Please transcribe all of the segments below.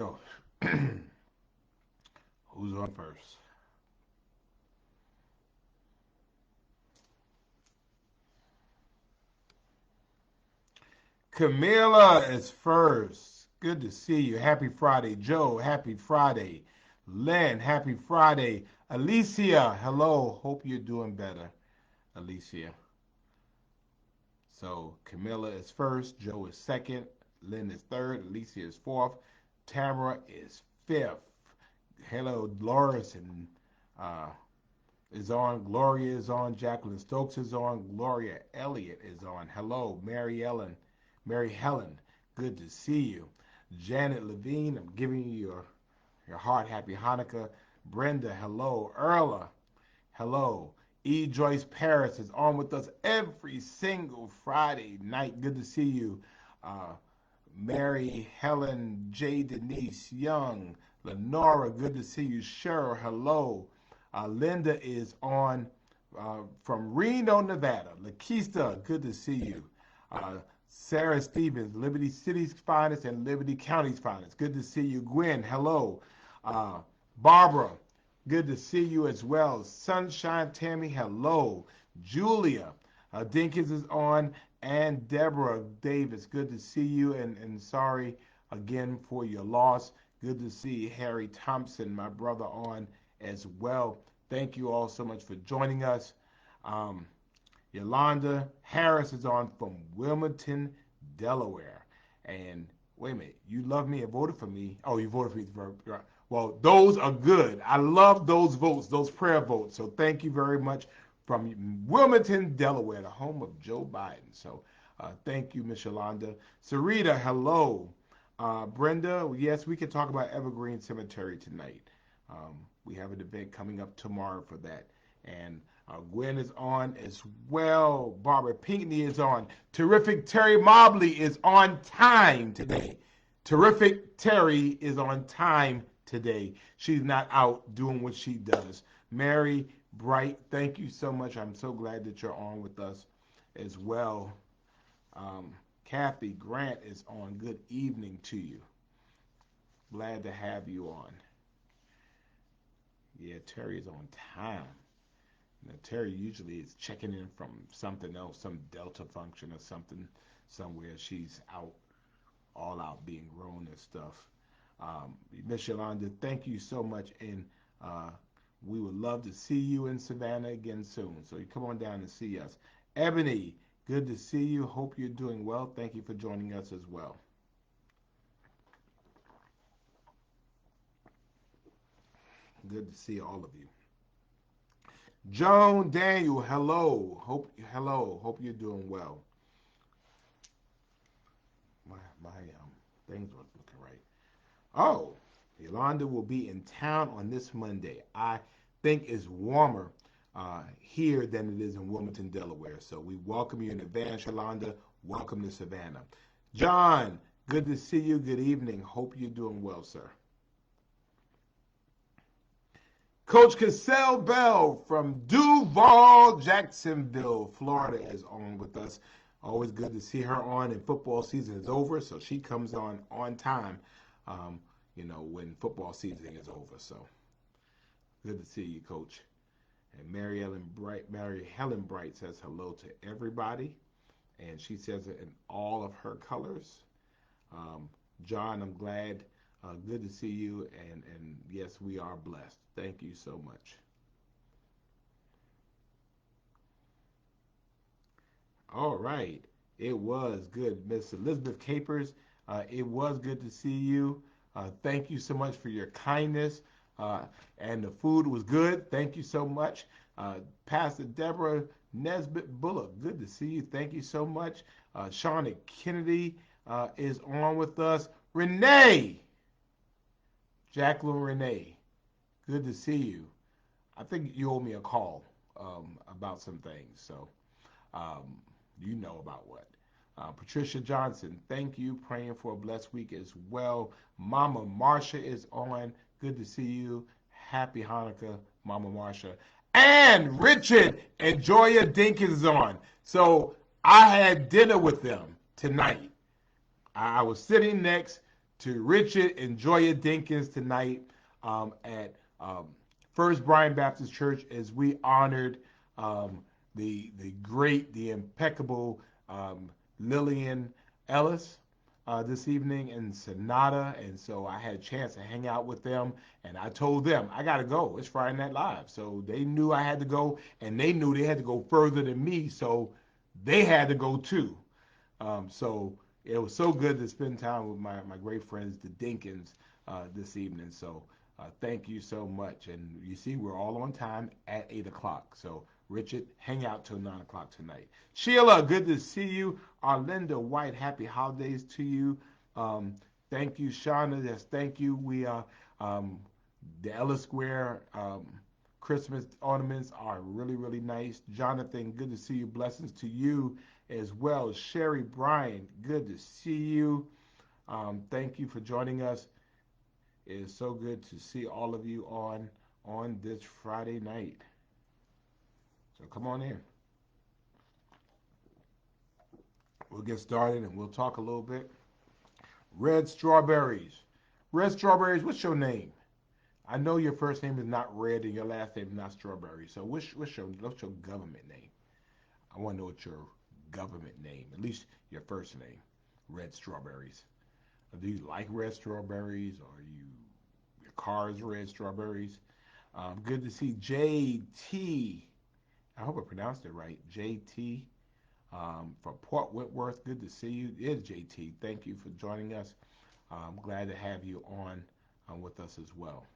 go. Who's on first? Camilla is first. Good to see you. Happy Friday. Joe, happy Friday. Len, happy Friday. Alicia, hello. Hope you're doing better, Alicia. So Camilla is first. Joe is second. Len is third. Alicia is fourth. Tamara is fifth. Hello, Dolores and uh, is on. Gloria is on. Jacqueline Stokes is on. Gloria Elliott is on. Hello, Mary Ellen. Mary Helen, good to see you. Janet Levine, I'm giving you your heart. Happy Hanukkah. Brenda, hello. Erla, hello. E. Joyce Paris is on with us every single Friday night. Good to see you. Uh, Mary Helen, J. Denise Young, Lenora, good to see you. Cheryl, hello. Linda is on from Reno, Nevada. Lakeista, good to see you. Uh, Sarah Stevens, Liberty City's finest and Liberty County's finest. Good to see you. Gwen, hello. Uh, Barbara, good to see you as well. Sunshine Tammy, hello. Julia Dinkins is on. And Deborah Davis, good to see you. And sorry again for your loss. Good to see Harry Thompson, my brother, on as well. Thank you all so much for joining us. Yolanda Harris is on from Wilmington, Delaware. And wait a minute, you love me and voted for me. Oh, you voted for me. Well, those are good. I love those votes, those prayer votes. So thank you very much from Wilmington, Delaware, the home of Joe Biden. So thank you, Miss Yolanda. Sarita, hello. Brenda, yes, we can talk about Evergreen Cemetery tonight. We have an event coming up tomorrow for that. And Gwen is on as well. Barbara Pinckney is on. Terrific Terry Mobley is on time today. Terrific Terry is on time today. She's not out doing what she does. Mary Bright, thank you so much. I'm so glad that you're on with us as well. Kathy Grant is on. Good evening to you. Glad to have you on. Yeah, Terry is on time. Now, Terry usually is checking in from something else, some Delta function or something, somewhere. She's out, all out being grown and stuff. Miss Yolanda, thank you so much. And we would love to see you in Savannah again soon. So you come on down and see us. Ebony, good to see you. Hope you're doing well. Thank you for joining us as well. Good to see all of you. Joan Daniel, hello. Hope you're doing well. My things weren't looking right. Oh, Yolanda will be in town on this Monday. I think it's warmer here than it is in Wilmington, Delaware. So we welcome you in advance, Yolanda. Welcome to Savannah. John, good to see you. Good evening. Hope you're doing well, sir. Coach Cassell Bell from Duval, Jacksonville, Florida is on with us. Always good to see her on, and football season is over, so she comes on time, when football season is over. So good to see you, Coach. And Mary Helen Bright says hello to everybody, and she says it in all of her colors. John, I'm glad. Good to see you, and yes, we are blessed. Thank you so much. All right, it was good, Miss Elizabeth Capers. It was good to see you. Thank you so much for your kindness, and the food was good. Thank you so much, Pastor Deborah Nesbitt Bullock. Good to see you. Thank you so much. Shauna Kennedy is on with us. Renee. Jacqueline Renee, good to see you. I think you owe me a call about some things, so you know about what. Patricia Johnson, thank you. Praying for a blessed week as well. Mama Marsha is on. Good to see you. Happy Hanukkah, Mama Marsha. And Richard and Joya Dinkins is on. So I had dinner with them tonight. I was sitting next to Richard and Joya Dinkins tonight at First Bryan Baptist Church as we honored the great, the impeccable Lillian Ellis this evening in Sonata, and so I had a chance to hang out with them, and I told them I got to go. It's Friday Night Live, so they knew I had to go, and they knew they had to go further than me, so they had to go too. So it was so good to spend time with my great friends, the Dinkins, this evening. So thank you so much. And you see, we're all on time at 8 o'clock. So, Richard, hang out till 9 o'clock tonight. Sheila, good to see you. Arlinda White, happy holidays to you. Um, Thank you, Shauna. Yes, thank you. We are the Ellis Square Christmas ornaments are really, really nice. Jonathan, good to see you. Blessings to you as well. Sherry Bryan, good to see you. Thank you for joining us. It is so good to see all of you on this Friday night. So come on in. We'll get started and we'll talk a little bit. Red Strawberries. Red Strawberries, what's your name? I know your first name is not Red and your last name is not Strawberry. So what's your government name? I want to know what your government name, at least your first name. Red Strawberries. Do you like red strawberries, or your car is red strawberries? Good to see JT. I hope I pronounced it right. JT from Port Whitworth. Good to see you. It is JT. Thank you for joining us. I'm glad to have you on with us as well.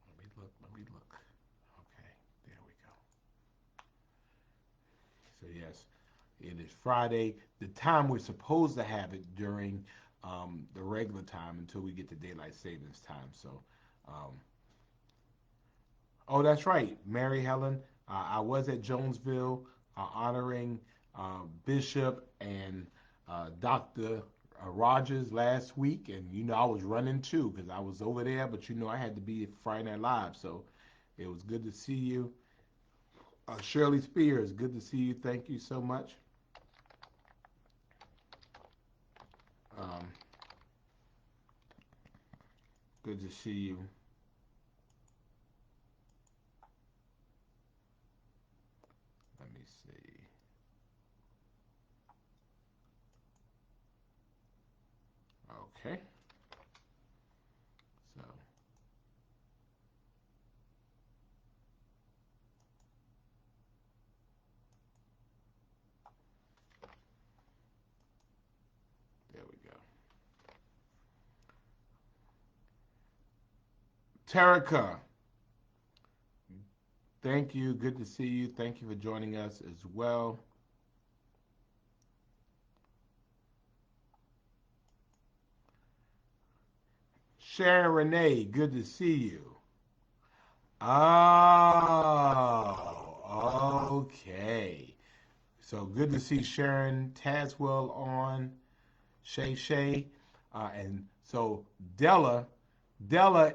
Let me look. Let me look. Okay, there we go. So yes, it is Friday. The time we're supposed to have it during the regular time until we get to daylight savings time. So, um, oh, that's right, Mary Helen. I was at Jonesville honoring Bishop and Dr. Rogers last week, and I was running too because I was over there, but I had to be at Friday Night Live, so it was good to see you. Shirley Spears, good to see you. Thank you so much. Um, Good to see you. Let me see. Okay, so there we go. Terica, thank you. Good to see you. Thank you for joining us as well. Sharon Renee, good to see you. Oh, okay. So good to see Sharon Taswell on, Shay Shay. And so Della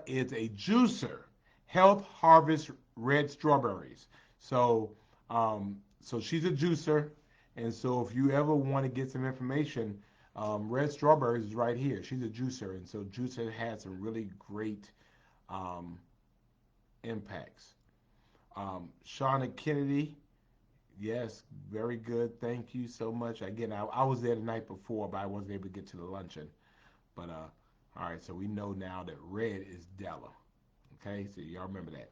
is a juicer, Health Harvest Red Strawberries. So, so she's a juicer, and so if you ever want to get some information, Red Strawberries is right here. She's a juicer, and so juicer has some really great um, impacts. Shauna Kennedy, yes, very good. Thank you so much. Again, I was there the night before, but I wasn't able to get to the luncheon. But all right, so we know now that red is Della. Okay, so y'all remember that.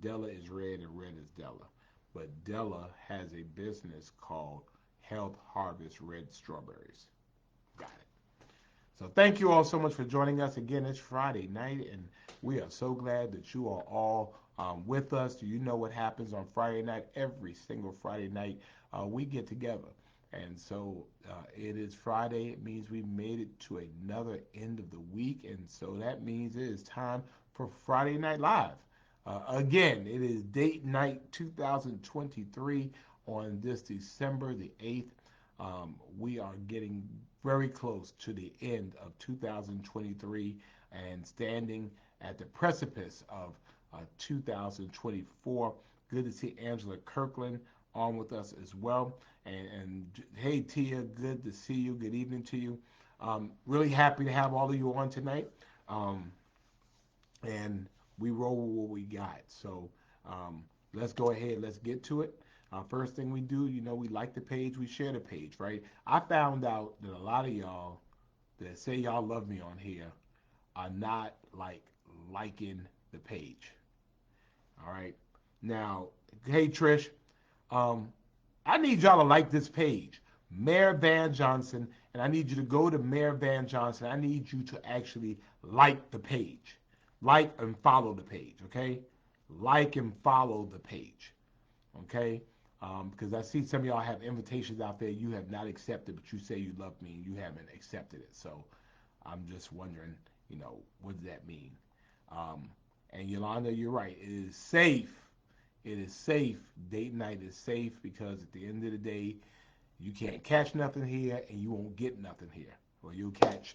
Della is red and red is Della. But Della has a business called Health Harvest Red Strawberries. Got it. So thank you all so much for joining us again. It's Friday night, and we are so glad that you are all with us. Do you know what happens on Friday night? Every single Friday night, we get together. And so it is Friday. It means we made it to another end of the week. And so that means it is time for Friday Night Live. Again, it is date night 2023 on this December the 8th. We are getting very close to the end of 2023 and standing at the precipice of 2024. Good to see Angela Kirkland on with us as well. And hey, Tia, good to see you. Good evening to you. Really happy to have all of you on tonight. Um, and we roll with what we got. So let's go ahead. Let's get to it. First thing we do, we like the page, we share the page, right? I found out that a lot of y'all that say y'all love me on here are not liking the page. All right. Now, hey Trish, um, I need y'all to like this page, Mayor Van Johnson, and I need you to go to Mayor Van Johnson. I need you to actually like the page, like and follow the page, okay? Like and follow the page, okay? Because I see some of y'all have invitations out there you have not accepted, but you say you love me and you haven't accepted it. So I'm just wondering, what does that mean? Um, and Yolanda, you're right. It is safe. It is safe. Date night is safe because at the end of the day, you can't catch nothing here, and you won't get nothing here. Or you catch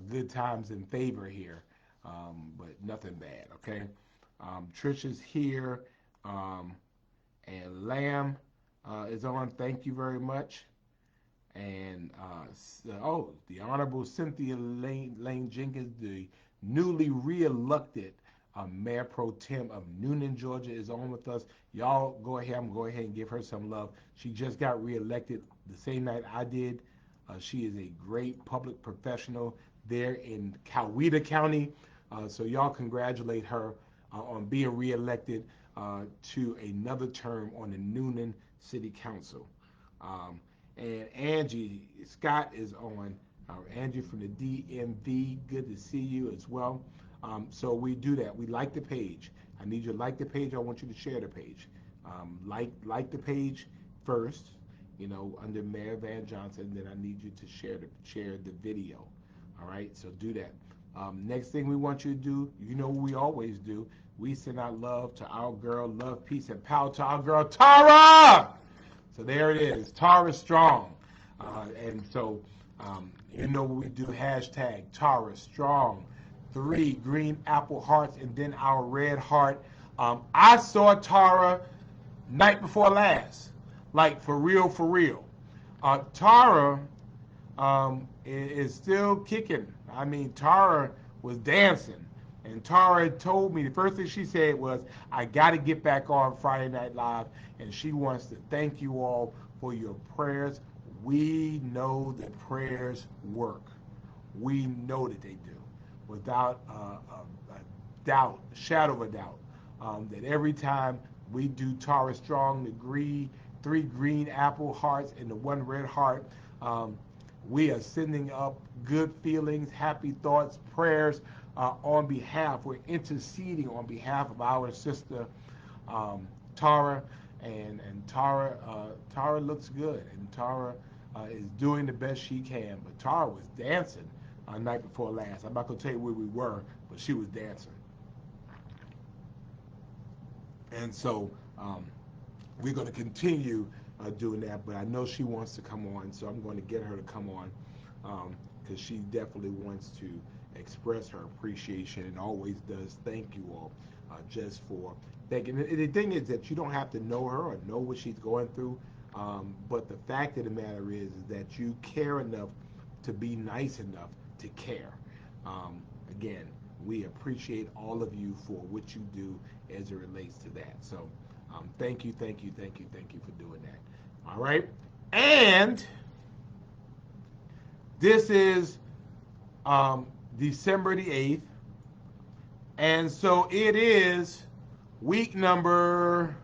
good times and favor here, but nothing bad. Okay. Trish is here, and Lamb is on. Thank you very much. And the Honorable Cynthia Lane Jenkins, the newly re-elected Mayor Pro Tem of Noonan, Georgia, is on with us. Y'all go ahead. I'm going to go ahead and give her some love. She just got re-elected the same night I did. She is a great public professional there in Coweta County. So y'all congratulate her on being re-elected to another term on the Noonan City Council. And Angie Scott is on. Angie from the DMV, good to see you as well. So we do that. We like the page. I need you to like the page. I want you to share the page. Like the page first, under Mayor Van Johnson. Then I need you to share the video. All right. So do that. Next thing we want you to do, what we always do. We send out love to our girl, love, peace, and power to our girl Tara. So there it is, Tara Strong. And so, we do hashtag Tara Strong, 3 green apple hearts, and then our red heart. I saw Tara night before last, like for real, for real. Tara is still kicking. I mean, Tara was dancing. And Tara told me, the first thing she said was, I got to get back on Friday Night Live, and she wants to thank you all for your prayers. We know that prayers work. We know that they do, without a doubt, a shadow of a doubt, that every time we do Tara Strong, the 3 green apple hearts and the 1 red heart, we are sending up good feelings, happy thoughts, prayers, on behalf. We're interceding on behalf of our sister Tara, and Tara looks good, and Tara is doing the best she can. But Tara was dancing night before last. I'm not gonna tell you where we were, but she was dancing. And so we're going to continue doing that, but I know she wants to come on, so I'm going to get her to come on because she definitely wants to express her appreciation and always does. Thank you all just for thanking. And the thing is that you don't have to know her or know what she's going through, but the fact of the matter is that you care enough to be nice enough to care. Again, we appreciate all of you for what you do as it relates to that. So thank you for doing that. All right. And this is December the 8th. And so it is week number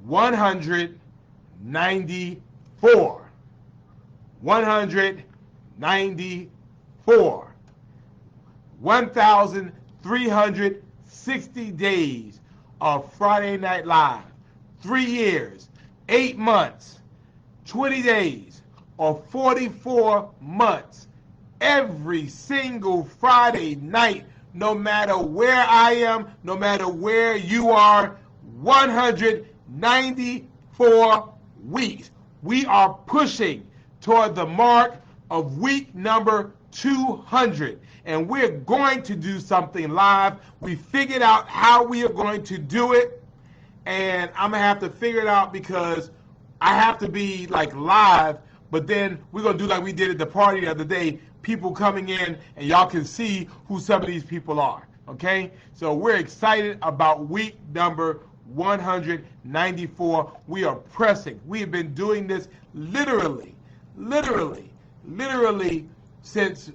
194. 194. 1,360 days of Friday Night Live. 3 years, 8 months, 20 days, or 44 months. Every single Friday night, no matter where I am, no matter where you are, 194 weeks. We are pushing toward the mark of week number 200. And we're going to do something live. We figured out how we are going to do it. and I'm gonna have to figure it out because I have to be like live. But then we're gonna do like we did at the party the other day. People coming in, and y'all can see who some of these people are. Okay, so we're excited about week number 194. We are pressing. We have been doing this literally, literally, literally since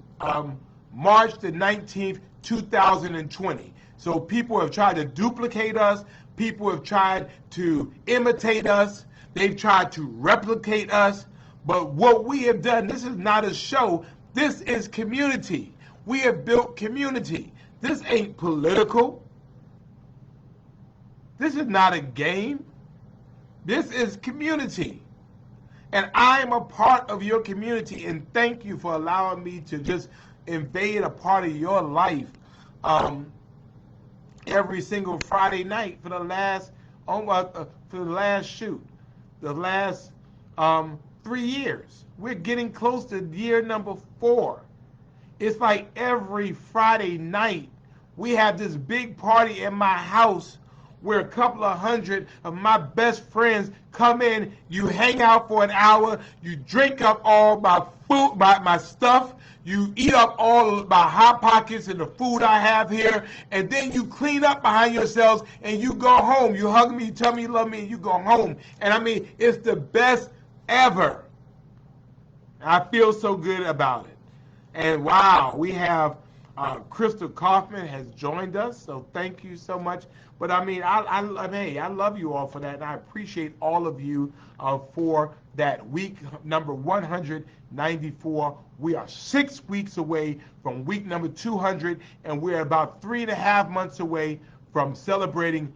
March the 19th, 2020. So people have tried to duplicate us. People have tried to imitate us. They've tried to replicate us. But what we have done, this is not a show. This is community. We have built community. This ain't political. This is not a game. This is community. And I'm a part of your community. And thank you for allowing me to just invade a part of your life every single Friday night for the last the last 3 years. We're getting close to year number 4. It's like every Friday night we have this big party in my house where a couple of hundred of my best friends come in. You hang out for an hour. You drink up all my food, my stuff. You eat up all of my Hot Pockets and the food I have here. And then you clean up behind yourselves and you go home. You hug me, you tell me you love me, and you go home. And I mean, it's the best ever. I feel so good about it. And wow, we have Crystal Kaufman has joined us, so thank you so much. But I mean, hey, I love you all for that, and I appreciate all of you for that week number 194. We are 6 weeks away from week number 200, and we're about 3.5 months away from celebrating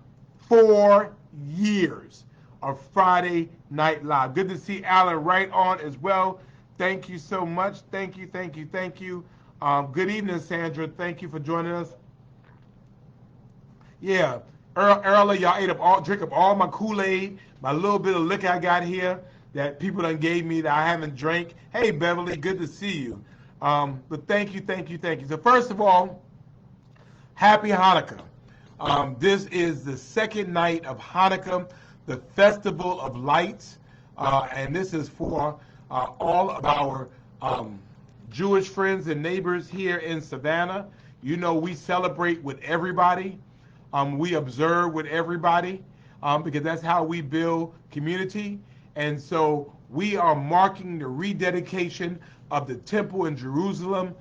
4 years of Friday Night Live. Good to see Alan right on as well. Thank you so much. Thank you, thank you, thank you. Good evening, Sandra. Thank you for joining us. Yeah, earlier y'all drink up all my Kool-Aid, my little bit of liquor I got here that people done gave me that I haven't drank. Hey, Beverly, good to see you. But thank you, thank you, thank you. So first of all, happy Hanukkah. This is the second night of Hanukkah, the Festival of Lights, and this is for all of our Jewish friends and neighbors here in Savannah. You know, we celebrate with everybody. We observe with everybody because that's how we build community. And so we are marking the rededication of the temple in Jerusalem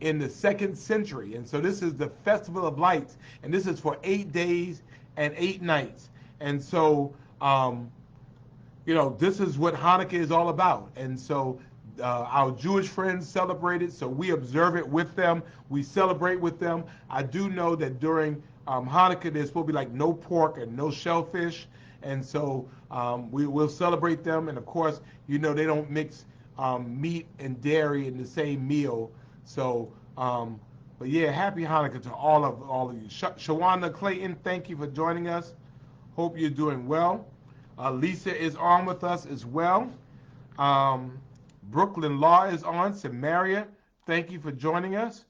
in the 2nd century. And so this is the Festival of Lights, and this is for 8 days and 8 nights. And so, you know, this is what Hanukkah is all about. And so our Jewish friends celebrate it, so we observe it with them. We celebrate with them. I do know that during Hanukkah, there's supposed to be like no pork and no shellfish. And so we will celebrate them. And of course, you know, they don't mix meat and dairy in the same meal. So, but yeah, happy Hanukkah to all of you. Shawana Clayton, thank you for joining us. Hope you're doing well. Lisa is on with us as well. Brooklyn Law is on. Samaria, thank you for joining us.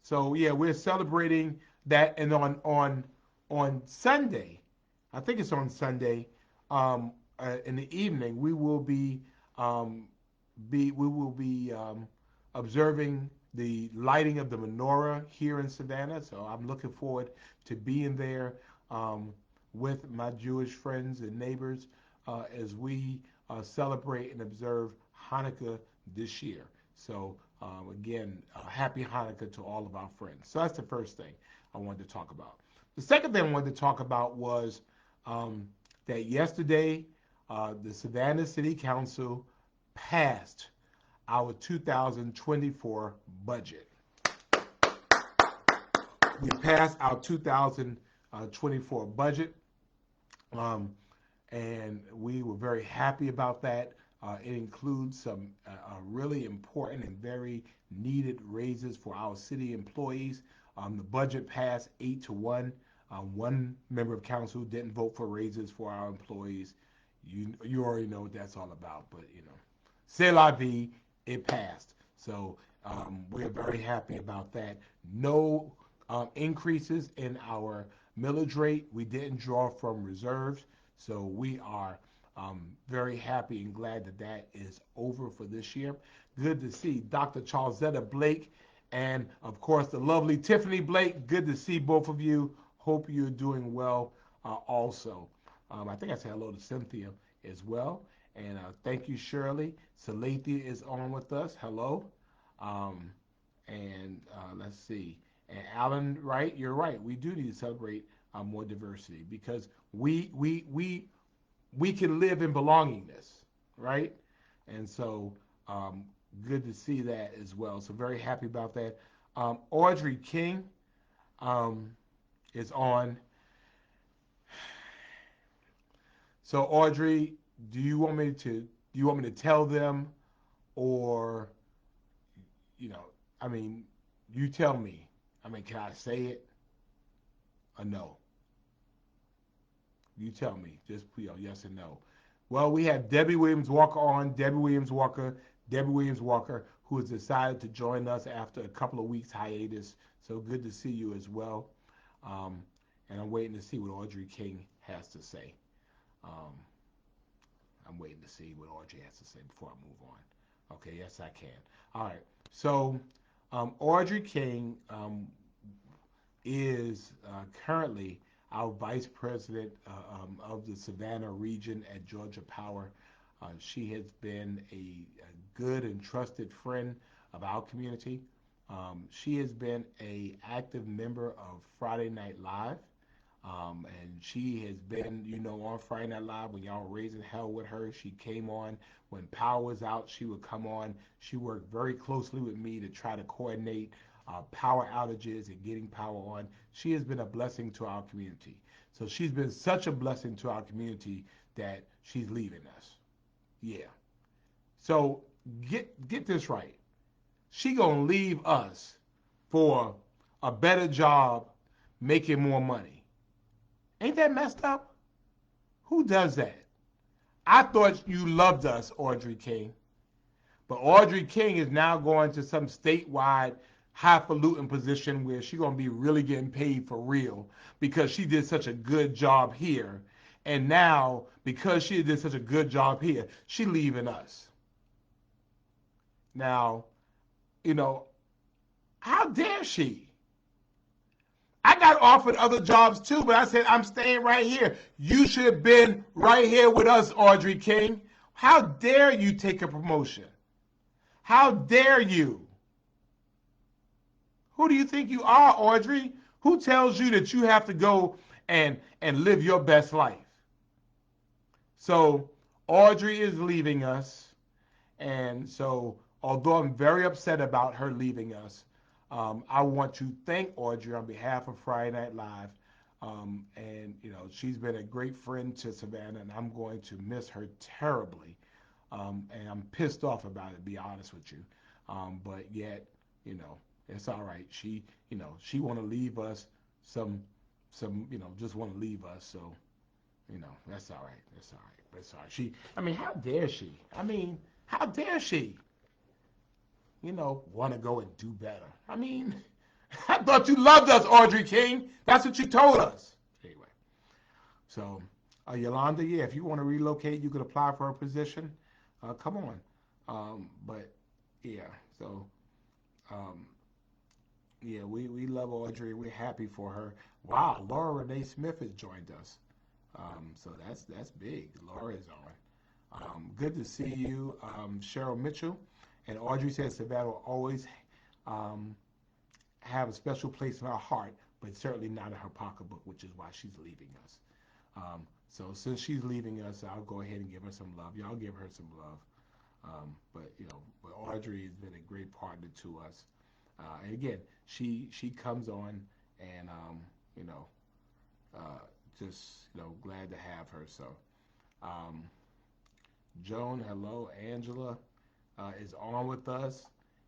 So yeah, we're celebrating that, and on Sunday, I think it's on Sunday, in the evening, we will be observing the lighting of the menorah here in Savannah. So I'm looking forward to being there with my Jewish friends and neighbors as we celebrate and observe Hanukkah this year. So again, happy Hanukkah to all of our friends. So that's the first thing I wanted to talk about. The second thing I wanted to talk about was that yesterday the Savannah City Council passed our 2024 budget. We passed our 2024 budget, and we were very happy about that. It includes some really important and very needed raises for our city employees. The budget passed 8-1. One member of council didn't vote for raises for our employees. You already know what that's all about, but you know, c'est la vie, it passed. So we're very happy about that. No increases in our millage rate. We didn't draw from reserves, so we are very happy and glad that that is over for this year. Good to see Dr. Charlesetta Blake and, of course, the lovely Tiffany Blake. Good to see both of you. Hope you're doing well also. I think I said hello to Cynthia as well. And thank you, Shirley. Salathia is on with us. Hello. Um, and let's see. And Alan, right? You're right. We do need to celebrate more diversity because we can live in belongingness, right? And so good to see that as well. So very happy about that. Audrey King um, is on. So Audrey, do you want me to tell them, or you know, I mean, you tell me. I mean, can I say it or no? You tell me. Just yes and no. Well, we have Debbie Williams Walker on. Debbie Williams Walker, who has decided to join us after a couple of weeks hiatus. So good to see you as well. Um, and I'm waiting to see what Audrey King has to say. Um, I'm waiting to see what Audrey has to say before I move on. Okay, yes, I can. All right. So Audrey King is currently our vice president of the Savannah region at Georgia Power. She has been a good and trusted friend of our community. She has been an active member of Friday Night Live. And she has been, on Friday Night Live when y'all were raising hell with her. She came on when power was out. She would come on. She worked very closely with me to try to coordinate power outages and getting power on. She has been a blessing to our community. So she's been such a blessing to our community that she's leaving us. Yeah. So get this right. She gonna leave us for a better job, making more money. Ain't that messed up? Who does that? I thought you loved us, Audrey King. But Audrey King is now going to some statewide highfalutin position where she's going to be really getting paid for real because she did such a good job here. And now, because she did such a good job here, she leaving us. Now, you know, how dare she? I got offered other jobs too, but I said, I'm staying right here. You should have been right here with us, Audrey King. How dare you take a promotion? How dare you? Who do you think you are, Audrey? Who tells you that you have to go and live your best life? So Audrey is leaving us. And so although I'm very upset about her leaving us, I want to thank Audrey on behalf of Friday Night Live. And, she's been a great friend to Savannah, and I'm going to miss her terribly. And I'm pissed off about it, to be honest with you. But yet, it's all right. She want to leave us just want to leave us. So, that's all right. That's all right. That's all right. How dare she? How dare she? Want to go and do better. I thought you loved us, Audrey King. That's what you told us. Anyway, so Yolanda, yeah, if you want to relocate, you could apply for a position. Come on. But yeah, so yeah, we love Audrey. We're happy for her. Wow, Laura Renee Smith has joined us. So that's big. Laura is on. Good to see you, Cheryl Mitchell. And Audrey says Savannah will always have a special place in her heart, but certainly not in her pocketbook, which is why she's leaving us. So since she's leaving us, I'll go ahead and give her some love. Y'all give her some love. But Audrey has been a great partner to us. And again, she comes on and glad to have her. So Joan, hello, Angela is on with us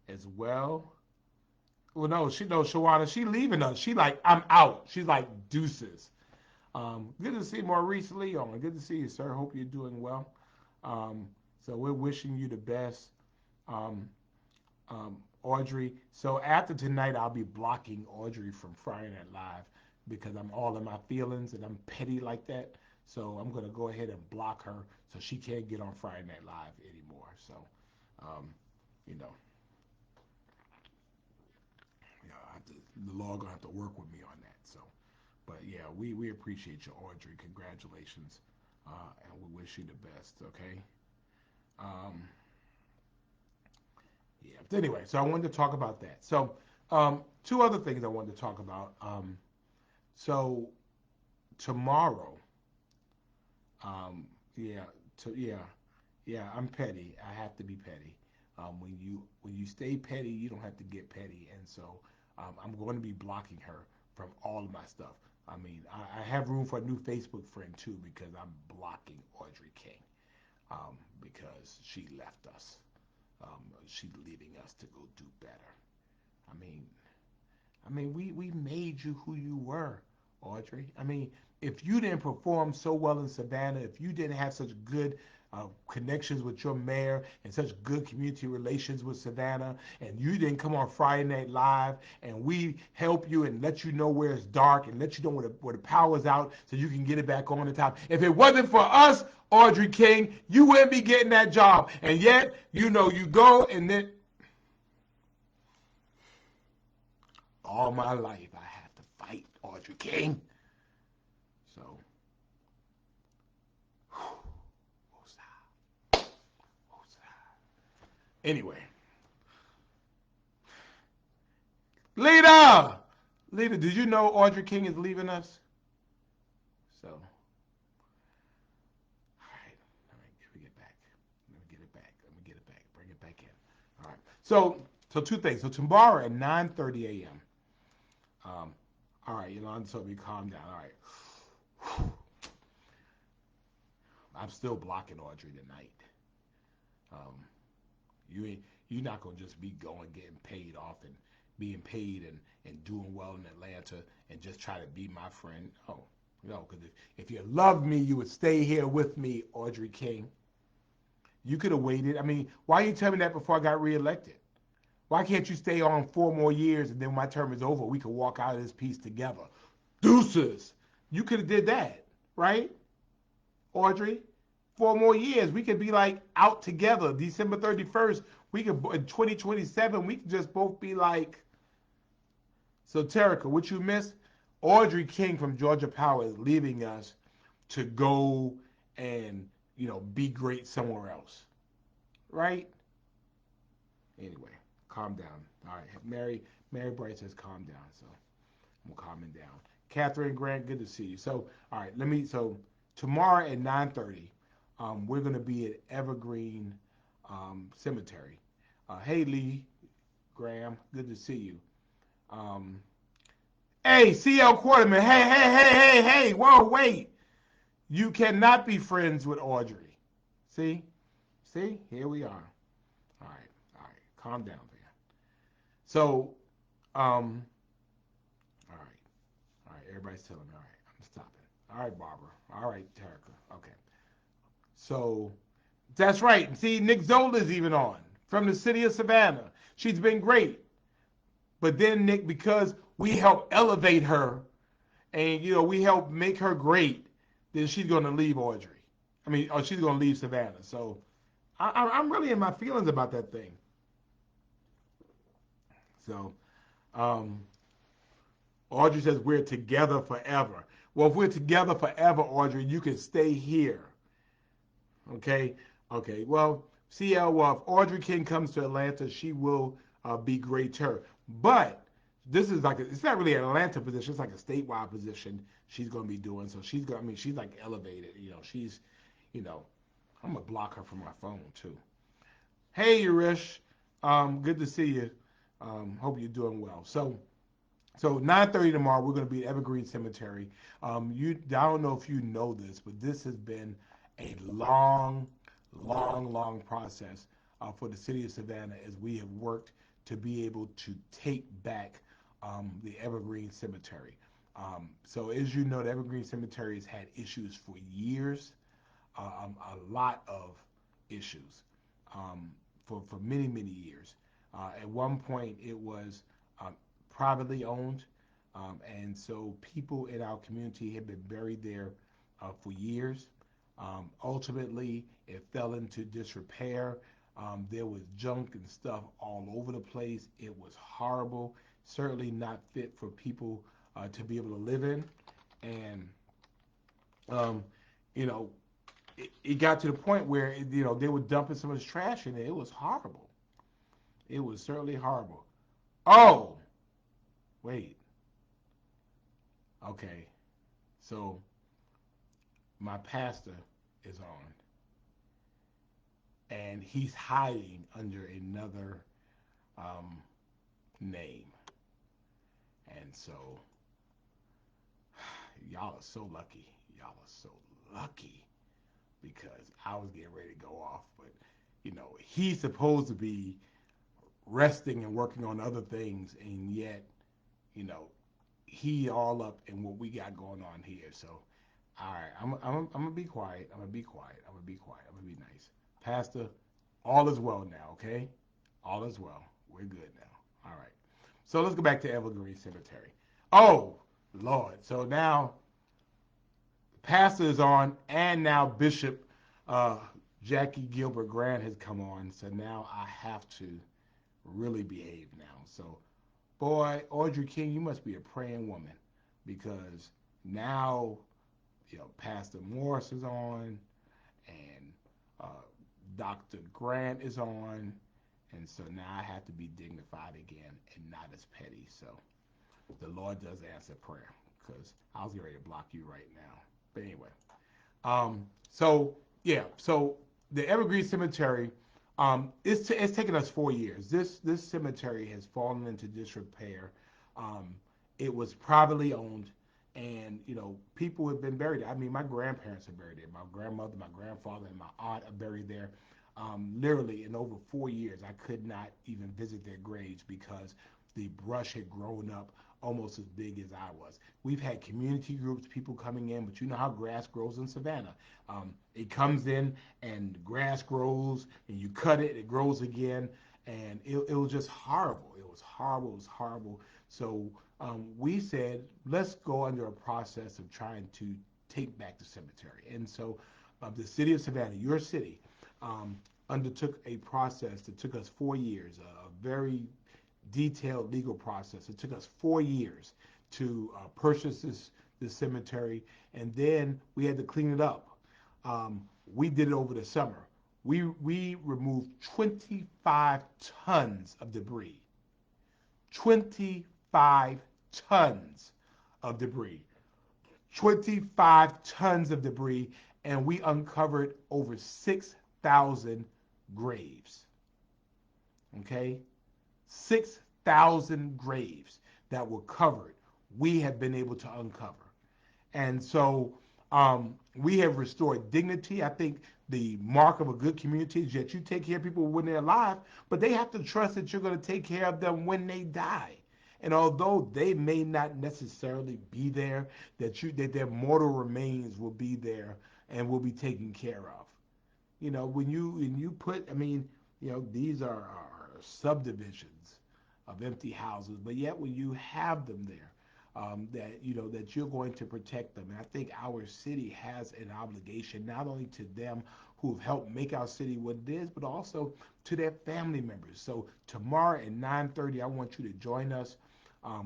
as well. Well, no, Shawana, she leaving us. She like, I'm out. She's like, deuces. Good to see Maurice Leon. Good to see you, sir. Hope you're doing well. So we're wishing you the best, Audrey. So after tonight, I'll be blocking Audrey from Friday Night Live because I'm all in my feelings and I'm petty like that. So I'm gonna go ahead and block her so she can't get on Friday Night Live anymore. So, um, you know, the law gonna have to work with me on that. So, but yeah, we appreciate you, Audrey. Congratulations, and we wish you the best. Okay. Um, yeah. But anyway, so I wanted to talk about that. So, two other things I wanted to talk about. So tomorrow, um, yeah, yeah, yeah. I'm petty. I have to be petty. When you stay petty, you don't have to get petty, and so I'm going to be blocking her from all of my stuff. I mean, I have room for a new Facebook friend too because I'm blocking Audrey King because she left us. She's leaving us to go do better. I mean, we made you who you were, Audrey. I mean, if you didn't perform so well in Savannah, if you didn't have such good connections with your mayor and such good community relations with Savannah, and you didn't come on Friday Night Live, and we help you and let you know where it's dark and let you know where the power's out so you can get it back on the top. If it wasn't for us, Audrey King, you wouldn't be getting that job. And yet, you go and then all my life I have to fight Audrey King. So, anyway, Lita, Lita, did you know Audrey King is leaving us? So, all right, let me get back. Let me get it back. Let me get it back. Bring it back in. All right. So two things. So tomorrow at 9:30 a.m. All right, Yolanda told me calm down. All right. I'm still blocking Audrey tonight. Um, you ain't you're not gonna just be going getting paid off and being paid and doing well in Atlanta and just try to be my friend. Oh, no, because if you loved me, you would stay here with me, Audrey King. You could have waited. I mean, why you tell me that before I got reelected? Why can't you stay on 4 more years and then when my term is over, we could walk out of this piece together? Deuces. You could have did that, right, Audrey? 4 more years, we could be like out together. December 31st, we could in 2027, we could just both be like. So Terica, what you missed? Audrey King from Georgia Power is leaving us to go and be great somewhere else, right? Anyway, calm down. All right, Mary Bright says calm down, so I'm calming down. Catherine Grant, good to see you. So all right, so tomorrow at 9:30, we're gonna be at Evergreen Cemetery. Hey Lee Graham, good to see you. Um, hey CL Quarterman, hey, whoa, wait. You cannot be friends with Audrey. See? See? Here we are. All right. Calm down, man. So, all right. All right. Everybody's telling me, all right, I'm stopping. All right, Barbara. All right, Terica. Okay. So, that's right. See, Nick Zola's even on from the city of Savannah. She's been great. But then, Nick, because we help elevate her and, we help make her great, then she's going to leave Audrey. I mean, or she's going to leave Savannah. So, I'm really in my feelings about that thing. So, um, Audrey says we're together forever. Well, if we're together forever, Audrey, you can stay here. Okay? Okay. Well, CL, well, if Audrey King comes to Atlanta, she will be great to her. But this is it's not really an Atlanta position. It's like a statewide position she's going to be doing. So she's like elevated. You know, I'm going to block her from my phone too. Hey, Urish. Good to see you. Hope you're doing well. So 9:30 tomorrow, we're going to be at Evergreen Cemetery. I don't know if you know this, but this has been a long process for the city of Savannah as we have worked to be able to take back the Evergreen Cemetery. So as you know, the Evergreen Cemetery has had issues for years, a lot of issues for many years. At one point, it was privately owned. And so people in our community have been buried there for years. Ultimately, it fell into disrepair. There was junk and stuff all over the place. It was horrible, certainly not fit for people to be able to live in. And, um, you know, it got to the point where, they were dumping so much trash in there. It was horrible. It was certainly horrible. Oh, wait. Okay. So my pastor is on, and he's hiding under another um, name. And so y'all are so lucky. Y'all are so lucky because I was getting ready to go off. But, he's supposed to be resting and working on other things, and yet, you know, he all up in what we got going on here. So, all right, I'm gonna be quiet. I'm gonna be quiet. I'm gonna be quiet. I'm gonna be nice. Pastor, all is well now, okay? All is well. We're good now. All right. So let's go back to Evergreen Cemetery. Oh, Lord. So now Pastor is on, and now Bishop uh, Jackie Gilbert Grant has come on. So now I have to really behave now. So, boy, Audrey King, you must be a praying woman because now, Pastor Morris is on, and uh, Dr. Grant is on, and so now I have to be dignified again and not as petty. So the Lord does answer prayer because I was getting ready to block you right now. But anyway, so yeah, so the Evergreen Cemetery, it's taken us 4 years. This cemetery has fallen into disrepair. Um, it was privately owned, and people have been buried there. I mean, my grandparents are buried there. My grandmother, my grandfather, and my aunt are buried there. Literally, in over 4 years, I could not even visit their graves because the brush had grown up almost as big as I was. We've had community groups, people coming in, but you know how grass grows in Savannah. It comes in and grass grows, and you cut it, it grows again, and it was just horrible. It was horrible. It was horrible. So we said, let's go under a process of trying to take back the cemetery. And so the city of Savannah, your city, um, undertook a process that took us 4 years, a very detailed legal process. It took us 4 years to purchase this cemetery, and then we had to clean it up. We did it over the summer. We removed 25 tons of debris. 25 tons of debris. 25 tons of debris, and we uncovered over 6,000 graves. Okay? 6,000 graves that were covered, we have been able to uncover. And so we have restored dignity. I think the mark of a good community is that you take care of people when they're alive, but they have to trust that you're going to take care of them when they die. And although they may not necessarily be there, that their mortal remains will be there and will be taken care of. When you put, I mean, these are subdivisions of empty houses, but yet when you have them there, that you're going to protect them. And I think our city has an obligation not only to them who have helped make our city what it is, but also to their family members. So tomorrow at 9:30, I want you to join us.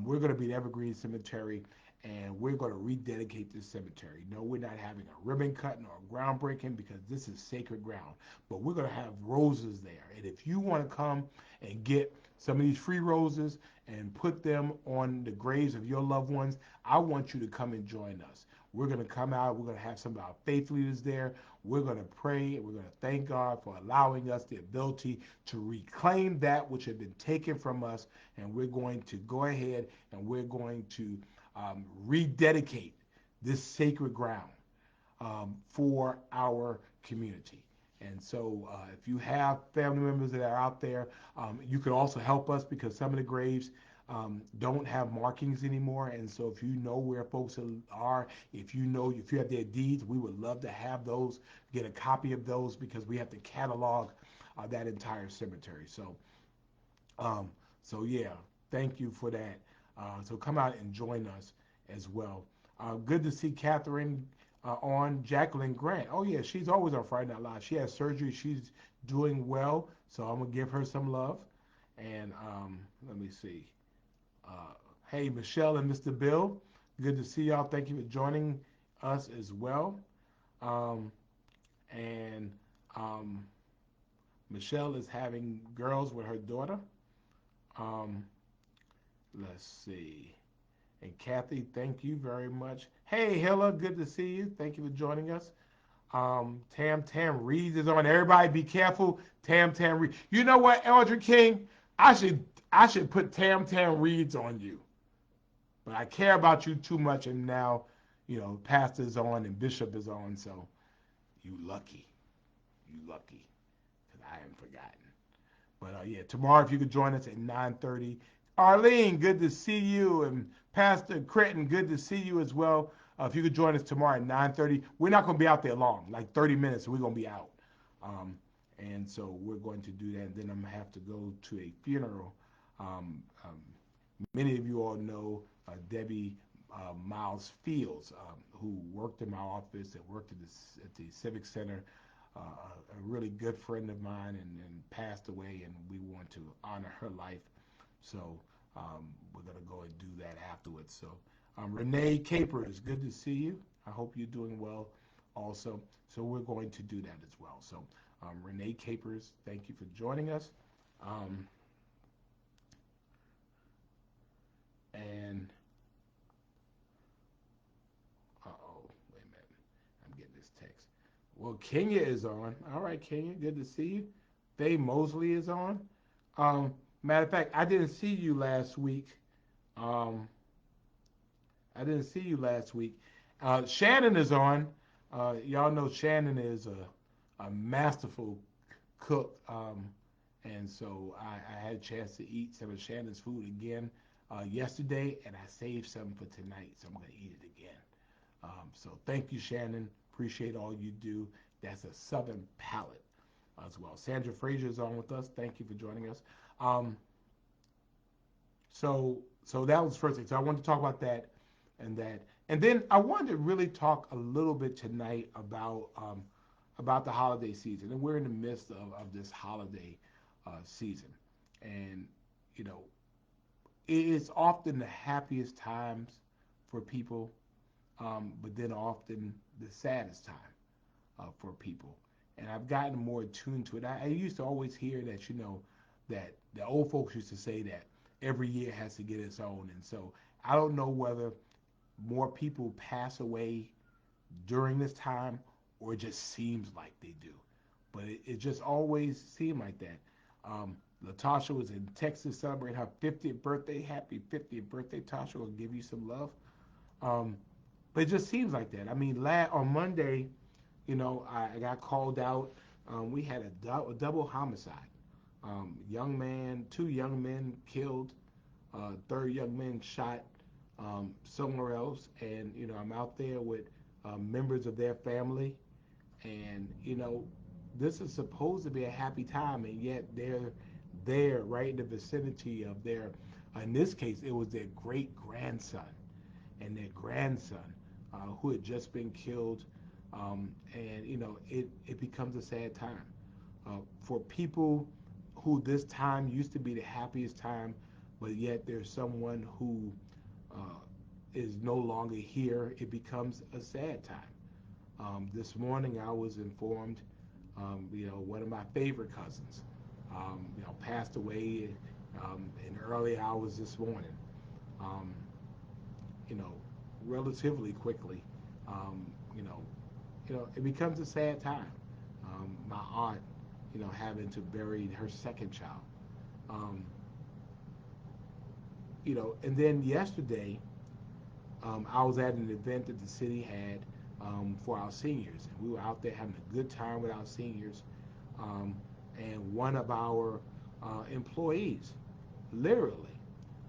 We're going to be at Evergreen Cemetery, and we're going to rededicate this cemetery. No, we're not having a ribbon cutting or a groundbreaking because this is sacred ground. But we're going to have roses there. And if you want to come and get some of these free roses and put them on the graves of your loved ones, I want you to come and join us. We're going to come out. We're going to have some of our faith leaders there. We're going to pray, and we're going to thank God for allowing us the ability to reclaim that which had been taken from us. And we're going to go ahead and we're going to rededicate this sacred ground for our community. And so if you have family members that are out there, you can also help us because some of the graves don't have markings anymore. And so if you know where folks are, if you have their deeds, we would love to have those, get a copy of those because we have to catalog that entire cemetery. Um, so yeah, thank you for that. So come out and join us as well. Good to see Catherine on. Jacqueline Grant. Oh yeah, she's always on Friday Night Live. She has surgery. She's doing well, so I'm gonna give her some love. And let me see. Uh, hey, Michelle and Mr. Bill. Good to see y'all. Thank you for joining us as well. Um, and um, Michelle is having girls with her daughter. Um, let's see. And Kathy, thank you very much. Hey, Hilla, good to see you. Thank you for joining us. Tam Tam Reeves is on. Everybody be careful. Tam Tam Reeves. You know what, Eldridge King? I should I should put Tam Tam Reeves on you. But I care about you too much, and now, Pastor's on and Bishop is on, so you lucky. You lucky. Because I haven't forgotten. But yeah, tomorrow if you could join us at 9:30. Arlene, good to see you, and Pastor Creighton, good to see you as well. If you could join us tomorrow at 9:30, we're not going to be out there long, like 30 minutes. So we're going to be out, um, and so we're going to do that. And then I'm going to have to go to a funeral. Um, um, Many of you all know Debbie Miles Fields, who worked in my office and worked at the Civic Center, a really good friend of mine, and passed away, and we want to honor her life. So we're going to go and do that afterwards. So Renee Capers, good to see you. I hope you're doing well also. So we're going to do that as well. So Renee Capers, thank you for joining us. Um, and Uh-oh, wait a minute. I'm getting this text. Well, Kenya is on. All right, Kenya, good to see you. Faye Mosley is on. Um, Matter of fact, I didn't see you last week. Um, I didn't see you last week. Shannon is on. Y'all know Shannon is a masterful cook. And so I had a chance to eat some of Shannon's food again yesterday, and I saved some for tonight, so I'm going to eat it again. So thank you, Shannon. Appreciate all you do. That's a Southern palate as well. Sandra Frazier is on with us. Thank you for joining us. Um, so that was the first thing. So I wanted to talk about that, and then I wanted to really talk a little bit tonight about the holiday season. And we're in the midst of this holiday season, and you know, it is often the happiest times for people, but then often the saddest time for people. And I've gotten more attuned to it. I used to always hear that, that the old folks used to say that every year has to get its own. And so I don't know whether more people pass away during this time or it just seems like they do. But it just always seemed like that. Latasha was in Texas celebrating her 50th birthday. Happy 50th birthday, Tasha. We'll give you some love. Um, but it just seems like that. I mean, on Monday, I got called out. We had a double homicide. Young man, two young men killed, third young man shot somewhere else, and I'm out there with members of their family, and this is supposed to be a happy time, and yet they're there right in the vicinity of their. In this case, it was their great grandson and their grandson who had just been killed. And it becomes a sad time for people who this time used to be the happiest time, but yet there's someone who uh, is no longer here. It becomes a sad time. This morning I was informed, one of my favorite cousins, passed away in early hours this morning. Um, you know, Relatively quickly. Um, you know, it becomes a sad time. My aunt, having to bury her second child. Um, and then yesterday, I was at an event that the city had for our seniors, and we were out there having a good time with our seniors. Um, and one of our employees, literally,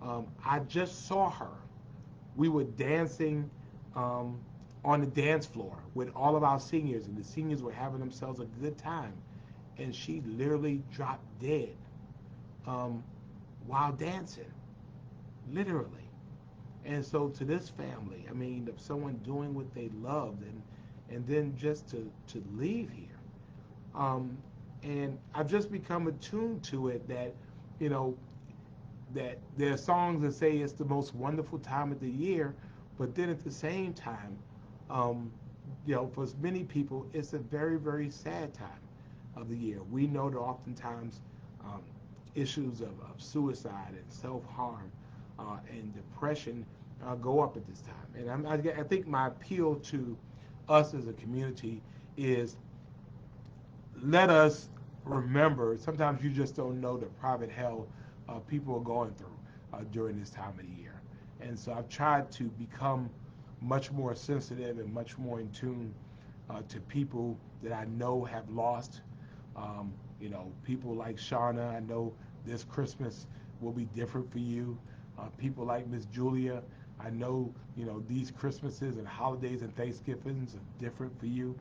I just saw her. We were dancing um, on the dance floor with all of our seniors, and the seniors were having themselves a good time. And she literally dropped dead um, while dancing, literally. And so to this family, I mean, of someone doing what they loved and then just to leave here. Um, and I've just become attuned to it that, you know, that there are songs that say it's the most wonderful time of the year, but then at the same time, um, for many people, it's a very, very sad time of the year. We know that oftentimes um, issues of suicide and self-harm and depression go up at this time. And I think my appeal to us as a community is let us remember, sometimes you just don't know the private hell people are going through during this time of the year. And so I've tried to become much more sensitive and much more in tune to people that I know have lost. People like Shauna, I know this Christmas will be different for you. People like Miss Julia, I know, these Christmases and holidays and Thanksgivings are different for you.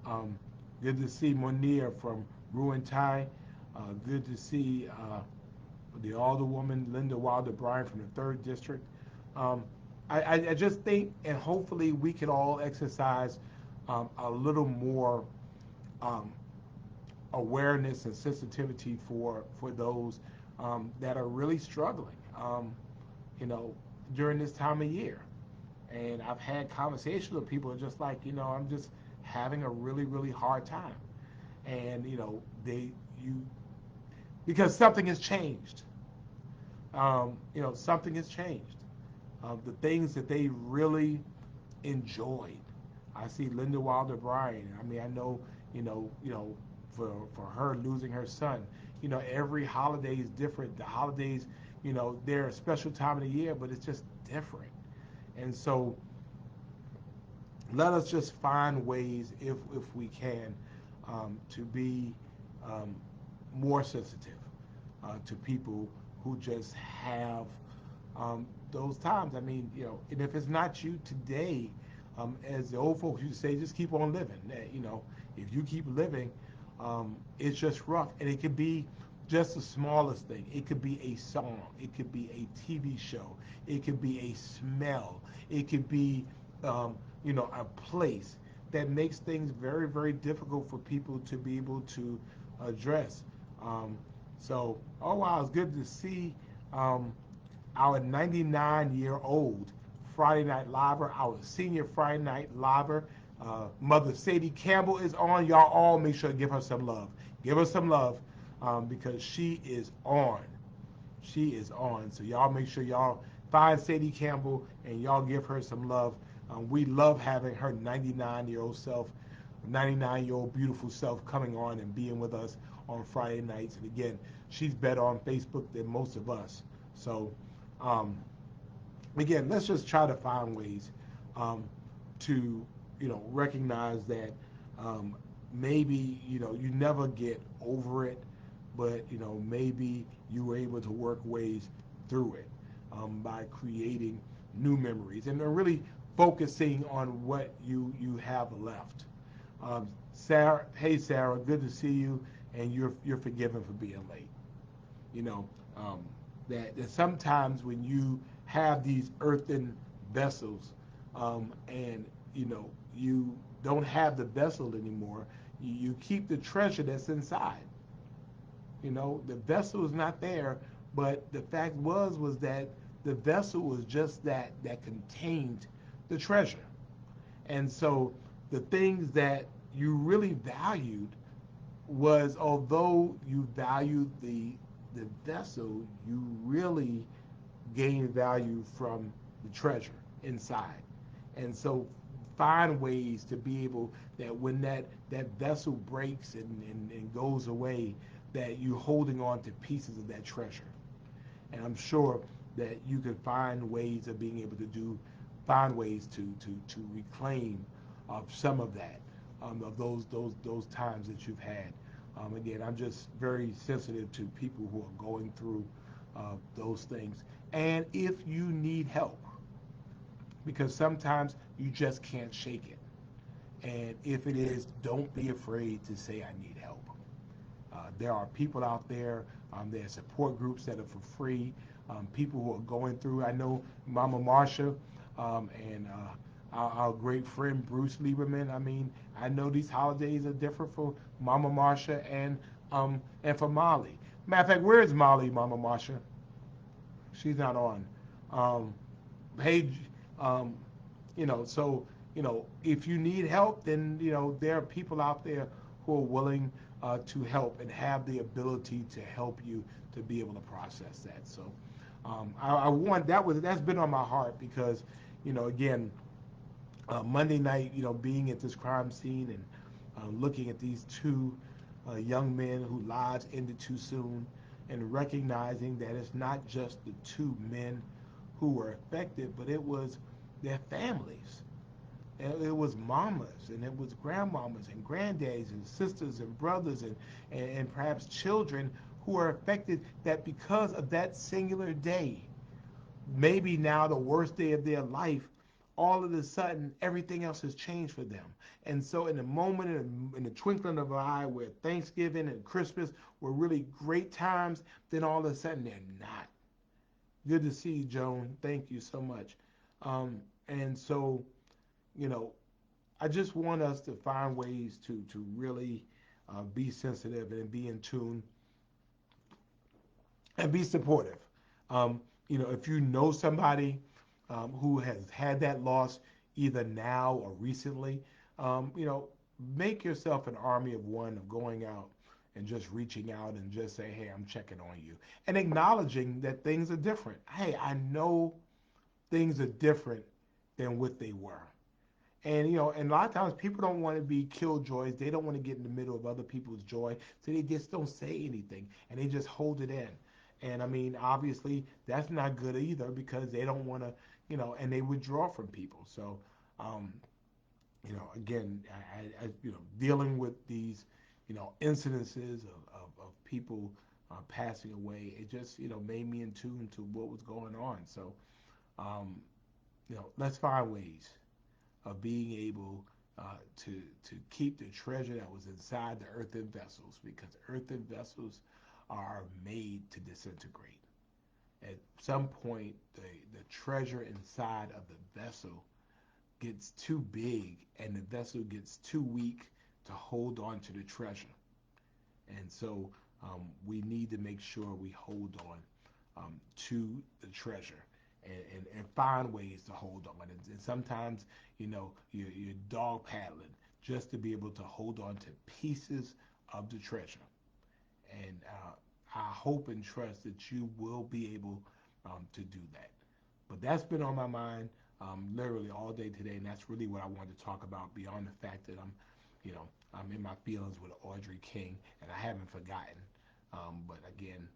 Um, Good to see Monia from Ruin Thai. Good to see the Alderwoman Linda Wilder Bryan from the third district. Um, I just think, and hopefully we can all exercise a little more um, awareness and sensitivity for those that are really struggling, you know, during this time of year. And I've had conversations with people just like, I'm just having a really, really hard time. And, you, because something has changed. Something has changed. The things that they really enjoyed. I see Linda Wilder Bryan. I mean, I know, for her losing her son, every holiday is different. The holidays, they're a special time of the year, but it's just different. And so let us just find ways, if we can, to be um, more sensitive to people who just have those times. I mean, and if it's not you today, as the old folks used to say, just keep on living. If you keep living, it's just rough, and it could be just the smallest thing. It could be a song. It could be a TV show. It could be a smell. It could be, a place that makes things very, very difficult for people to be able to address. Um, oh wow, it's good to see um, our 99-year-old Friday Night Liver, our senior Friday Night Liver. Mother Sadie Campbell is on. Y'all all make sure to give her some love. Give her some love because she is on. She is on. So y'all make sure y'all find Sadie Campbell and y'all give her some love. We love having her 99-year-old self, 99-year-old beautiful self coming on and being with us on Friday nights. And again, she's better on Facebook than most of us. So um, again, let's just try to find ways to, recognize that maybe, you never get over it, but, maybe you were able to work ways through it by creating new memories and really focusing on what you have left. Sarah, hey Sarah, good to see you, and you're forgiven for being late. You know, um, that sometimes when you have these earthen vessels, and you don't have the vessel anymore, you keep the treasure that's inside. The vessel is not there, but the fact was that the vessel was just that contained the treasure. And so the things that you really valued was, although you valued the vessel, you really gained value from the treasure inside. And so find ways to be able that when that vessel breaks and goes away, that you're holding on to pieces of that treasure. And I'm sure that you can find ways of being able to find ways to reclaim some of that, of those times that you've had. Again, I'm just very sensitive to people who are going through those things. And if you need help, because sometimes you just can't shake it. And if it is, don't be afraid to say, I need help. There are people out there There's support groups that are for free. People who are going through. I know Mama Marsha and our great friend Bruce Lieberman. I mean, I know these holidays are different for Mama Marsha and for Molly. Matter of fact, where is Molly, Mama Marsha? She's not on. Um, hey, um, so if you need help, then there are people out there who are willing to help and have the ability to help you to be able to process that. So I want that's been on my heart because again, Monday night, being at this crime scene and looking at these two young men whose lives ended too soon, and recognizing that it's not just the two men who were affected, but it was their families. And it was mamas, and it was grandmamas, and granddaddies, and sisters, and brothers, and perhaps children who are affected that because of that singular day, maybe now the worst day of their life, all of a sudden everything else has changed for them. And so, in the moment, in the twinkling of an eye, where Thanksgiving and Christmas were really great times, then all of a sudden they're not. Good to see you, Joan. Thank you so much. And so, you know, I just want us to find ways to really be sensitive and be in tune and be supportive. If you know somebody who has had that loss either now or recently, make yourself an army of one of going out and just reaching out and just say, hey, I'm checking on you. And acknowledging that things are different. Hey, I know things are different than what they were. And a lot of times people don't want to be killjoys. They don't want to get in the middle of other people's joy. So they just don't say anything and they just hold it in. And I mean, obviously, that's not good either because they don't want to, and they withdraw from people. So, um, again, dealing with these, incidences of people passing away, it just, made me in tune to what was going on. So, um, let's find ways of being able to keep the treasure that was inside the earthen vessels because earthen vessels are made to disintegrate. At some point, the treasure inside of the vessel gets too big and the vessel gets too weak to hold on to the treasure. And so we need to make sure we hold on to the treasure and find ways to hold on. And sometimes, you're dog paddling just to be able to hold on to pieces of the treasure. And I hope and trust that you will be able to do that. But that's been on my mind literally all day today, and that's really what I wanted to talk about. Beyond the fact that I'm in my feelings with Audrey King, and I haven't forgotten. But again,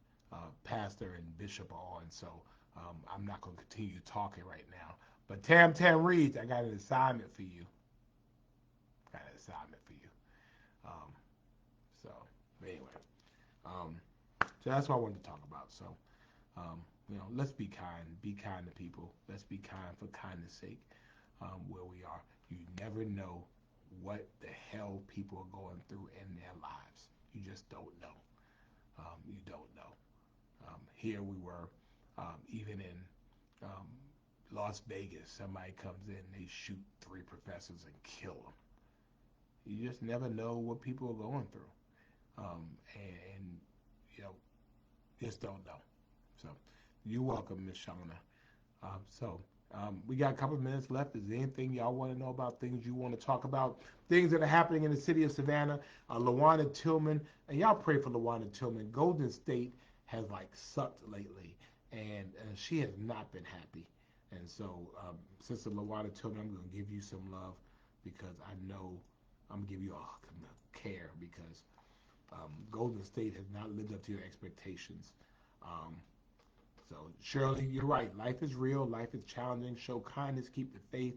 Pastor and Bishop are on, so I'm not going to continue talking right now. But Tam Reed, I got an assignment for you. Got an assignment for you. Um, so anyway, um, so that's what I wanted to talk about. So let's be kind. Be kind to people. Let's be kind for kindness' sake. Where we are, you never know what the hell people are going through in their lives. You just don't know. You don't know. Here we were, even in um, Las Vegas. Somebody comes in, they shoot three professors and kill them. You just never know what people are going through, and you know, just don't know. So, you're welcome, Miss Shauna. We got a couple of minutes left. Is there anything y'all want to know about, things you want to talk about, things that are happening in the city of Savannah? Lawana Tillman, and y'all pray for Lawana Tillman. Golden State has like sucked lately, and she has not been happy. And so, Sister Lawana Tillman, I'm going to give you some love because I know I'm going to give you a care because Golden State has not lived up to your expectations. Um, so, Shirley, you're right. Life is real. Life is challenging. Show kindness. Keep the faith.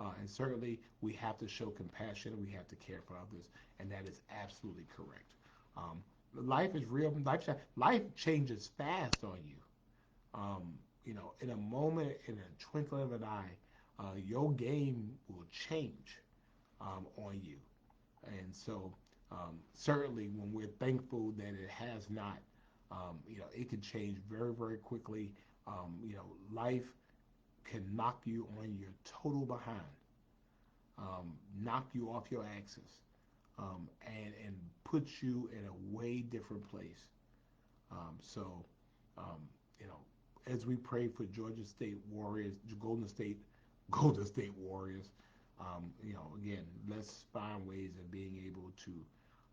And certainly, we have to show compassion. We have to care for others. And that is absolutely correct. Um, Life is real. Life changes fast on you. Um, in a moment, in a twinkling of an eye, your game will change on you. And so, certainly, when we're thankful that it has not, It can change very, very quickly. Life can knock you on your total behind, knock you off your axis, and put you in a way different place. So, um, you know, as we pray for Georgia State Warriors, Golden State Warriors, again, let's find ways of being able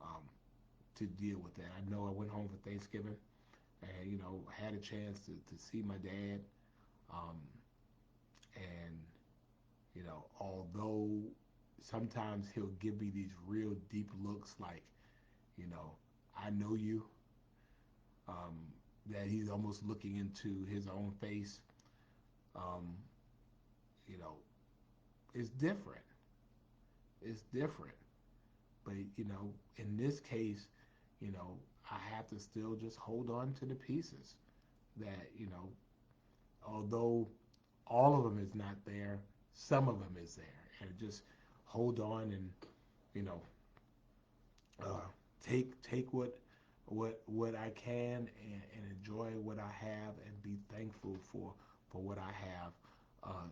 um, to deal with that. I know I went home for Thanksgiving and had a chance to see my dad, um, and although sometimes he'll give me these real deep looks, like you know, I know you, um, that he's almost looking into his own face. Um, you know, it's different. It's different. But in this case, I have to still just hold on to the pieces. That although all of them is not there, some of them is there, and just hold on and you know uh, take what I can, and enjoy what I have, and be thankful for what I have, uh,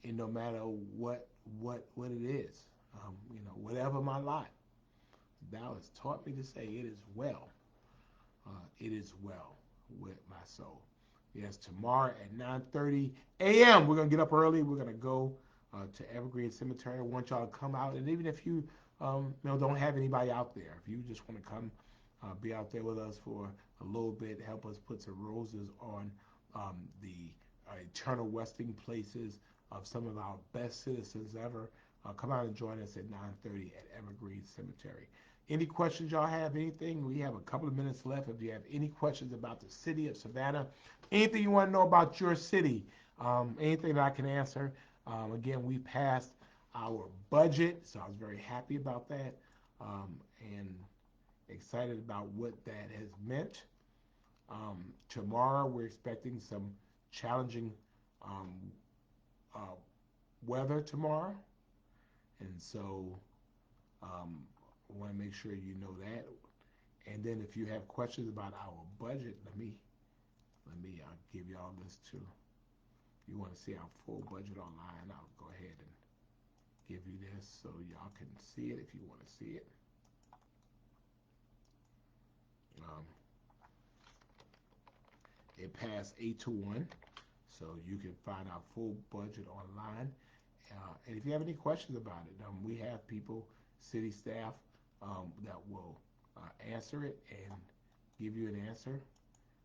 and no matter what it is, whatever my lot, thou hast taught me to say, it is well. It is well with my soul. Yes, tomorrow at 9:30 a.m. We're gonna get up early. We're gonna go to Evergreen Cemetery. I want y'all to come out, and even if you don't have anybody out there, if you just want to come be out there with us for a little bit, help us put some roses on the eternal resting places of some of our best citizens ever. Come out and join us at 9:30 at Evergreen Cemetery. Any questions y'all have? Anything? We have a couple of minutes left. If you have any questions about the city of Savannah, anything you want to know about your city, anything that I can answer. Again, we passed our budget, so I was very happy about that, and excited about what that has meant. Tomorrow, we're expecting some challenging um, uh, weather tomorrow, and so um, I want to make sure you know that. And then if you have questions about our budget, let me give y'all this too. If you want to see our full budget online, I'll go ahead and give you this so y'all can see it if you want to see it. Um, it passed 8-1, so you can find our full budget online. And if you have any questions about it, we have people, city staff, that will answer it and give you an answer,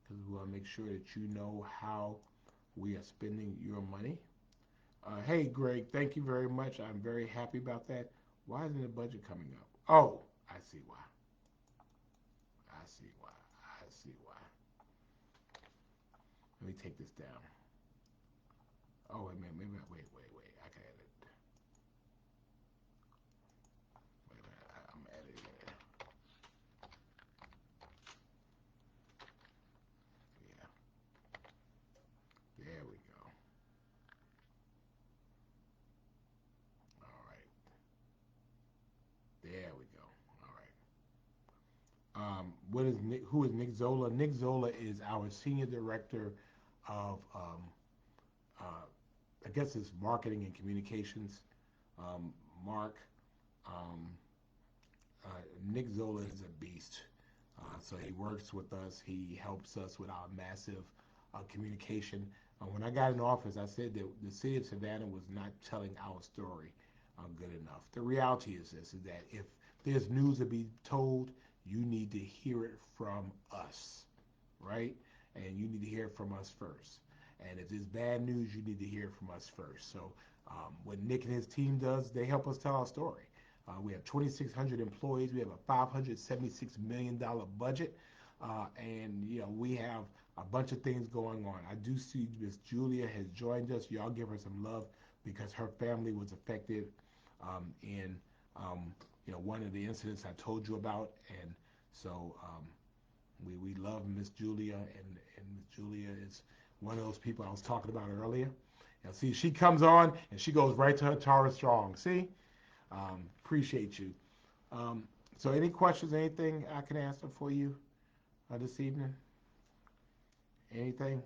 because we want to make sure that you know how we are spending your money. Hey, Greg, thank you very much. I'm very happy about that. Why isn't the budget coming up? Oh, I see why. I see why. I see why. Let me take this down. Oh, wait a minute. Wait. I got it. Wait a minute. I'm editing it. Yeah. There we go. All right. There we go. All right. What is Nick? Who is Nick Zola? Nick Zola is our senior director of, uh, I guess it's marketing and communications. Um, Mark, um, uh, Nick Zola is a beast. So he works with us. He helps us with our massive communication. When I got in office, I said that the city of Savannah was not telling our story good enough. The reality is this: is that if there's news to be told, you need to hear it from us, right? And you need to hear it from us first. And if there's bad news, you need to hear it from us first. So what Nick and his team does, they help us tell our story. We have 2,600 employees. We have a $576 million budget. And, we have a bunch of things going on. I do see Miss Julia has joined us. Y'all give her some love, because her family was affected in, one of the incidents I told you about. And so we love Miss Julia, and Miss Julia is one of those people I was talking about earlier. And see, she comes on and she goes right to her Tara Strong. See? Appreciate you. Um, so any questions, anything I can answer for you this evening? Anything?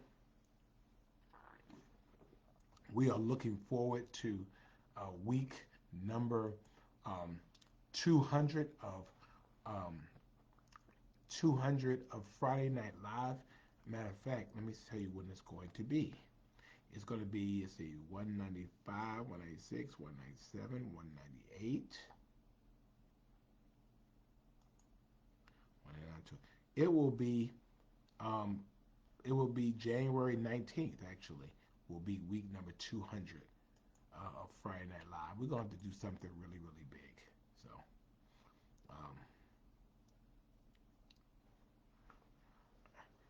We are looking forward to week number 200 of um, 200 of Friday Night Live. Matter of fact, let me tell you when it's going to be. It's going to be, let's see, 195, 196, 197, 198, 192. It will be um, it will be January 19th, actually, will be week number 200 of Friday Night Live. We're going to have to do something really, really big. So, um,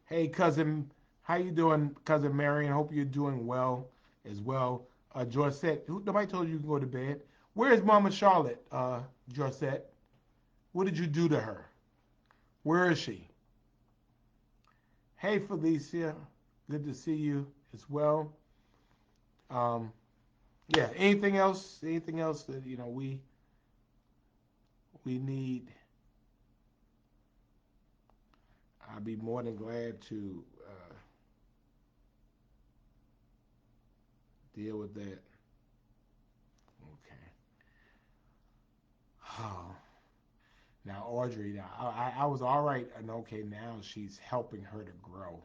hey, cousin, how you doing, cousin Marion? Hope you're doing well as well. Jorsette, nobody told you you can go to bed. Where is Mama Charlotte, Jorsette? What did you do to her? Where is she? Hey, Felicia, good to see you as well. Um, yeah. Anything else? Anything else that we need? I'd be more than glad to deal with that. Okay. Oh. Now, Audrey, now I was all right, and okay, now she's helping her to grow.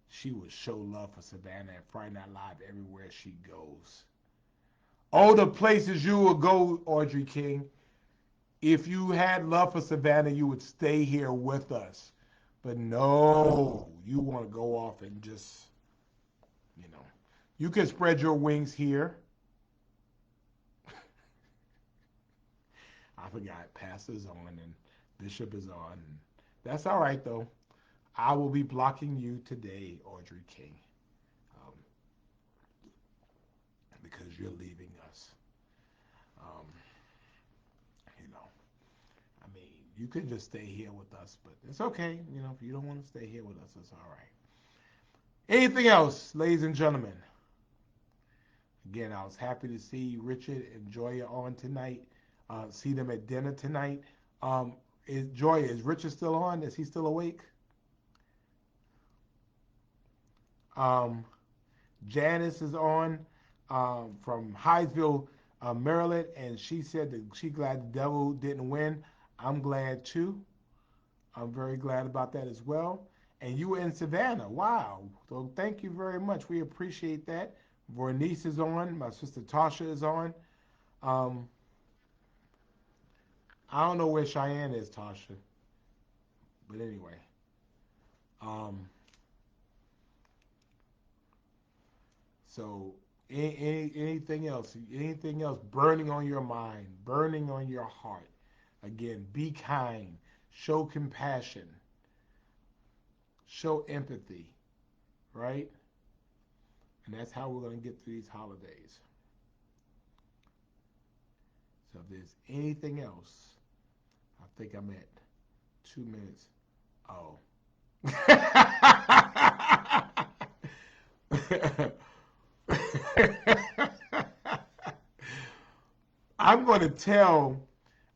She would show love for Savannah and Friday Night Live everywhere she goes. All the places you would go, Audrey King. If you had love for Savannah, you would stay here with us. But no, you want to go off and just, you know, you can spread your wings here. I forgot Pastor's on and Bishop is on. And that's all right, though. I will be blocking you today, Audrey King, um, because you're leaving us. Um, you know, I mean, you could just stay here with us, but it's okay. You know, if you don't want to stay here with us, it's all right. Anything else, ladies and gentlemen? Again, I was happy to see Richard and Joya on tonight. See them at dinner tonight. Joya, is Richard still on? Is he still awake? Um, Janice is on from Hyattsville, Maryland, and she said that she's glad the devil didn't win. I'm glad too. I'm very glad about that as well. And you were in Savannah. Wow. So thank you very much. We appreciate that. Bernice is on. My sister Tasha is on. Um, I don't know where Cheyenne is, Tasha. But anyway. Um, so anything else? Anything else burning on your mind, burning on your heart? Again, be kind, show compassion, show empathy, right? And that's how we're going to get through these holidays. So if there's anything else, I think I'm at 2 minutes. Oh. I'm going to tell,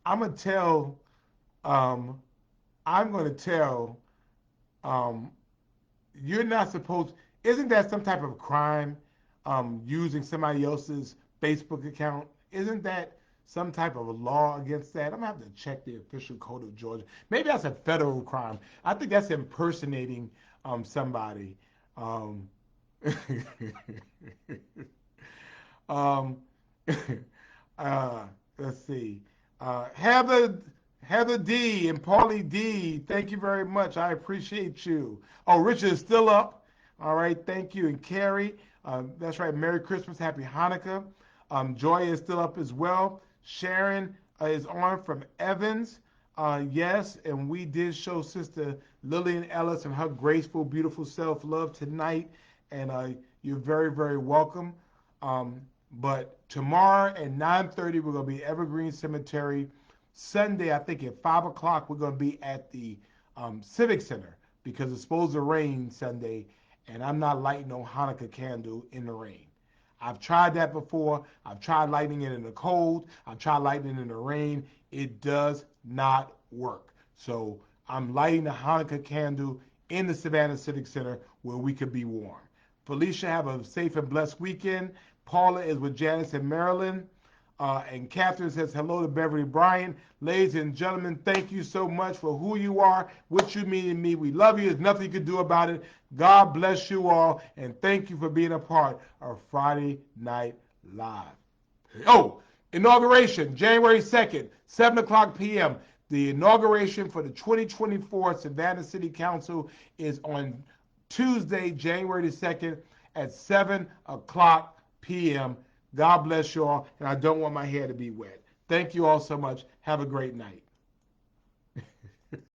I'm going to tell, um, I'm going to tell, um, you're not supposed, isn't that some type of crime, using somebody else's Facebook account? Isn't that some type of a law against that? I'm gonna have to check the official code of Georgia. Maybe that's a federal crime. I think that's impersonating somebody. Um, um, uh, let's see. Heather D and Paulie D, thank you very much. I appreciate you. Oh, Richard is still up. All right, thank you. And Carrie, that's right. Merry Christmas, Happy Hanukkah. Joy is still up as well. Sharon is on from Evans. Yes, and we did show Sister Lillian Ellis and her graceful, beautiful self-love tonight. And you're very, very welcome. But tomorrow at 9:30, we're going to be Evergreen Cemetery. Sunday, I think at 5 o'clock, we're going to be at the Civic Center because it's supposed to rain Sunday, and I'm not lighting no Hanukkah candle in the rain. I've tried that before. I've tried lighting it in the cold. I've tried lighting it in the rain. It does not work. So I'm lighting the Hanukkah candle in the Savannah Civic Center where we could be warm. Felicia, have a safe and blessed weekend. Paula is with Janice in Maryland. And Catherine says hello to Beverly Bryan. Ladies and gentlemen, thank you so much for who you are, what you mean to me. We love you. There's nothing you can do about it. God bless you all, and thank you for being a part of Friday Night Live. Oh, inauguration, January 2nd, 7 o'clock p.m. The inauguration for the 2024 Savannah City Council is on Tuesday, January the 2nd at 7 o'clock p.m. God bless you all, and I don't want my hair to be wet. Thank you all so much. Have a great night.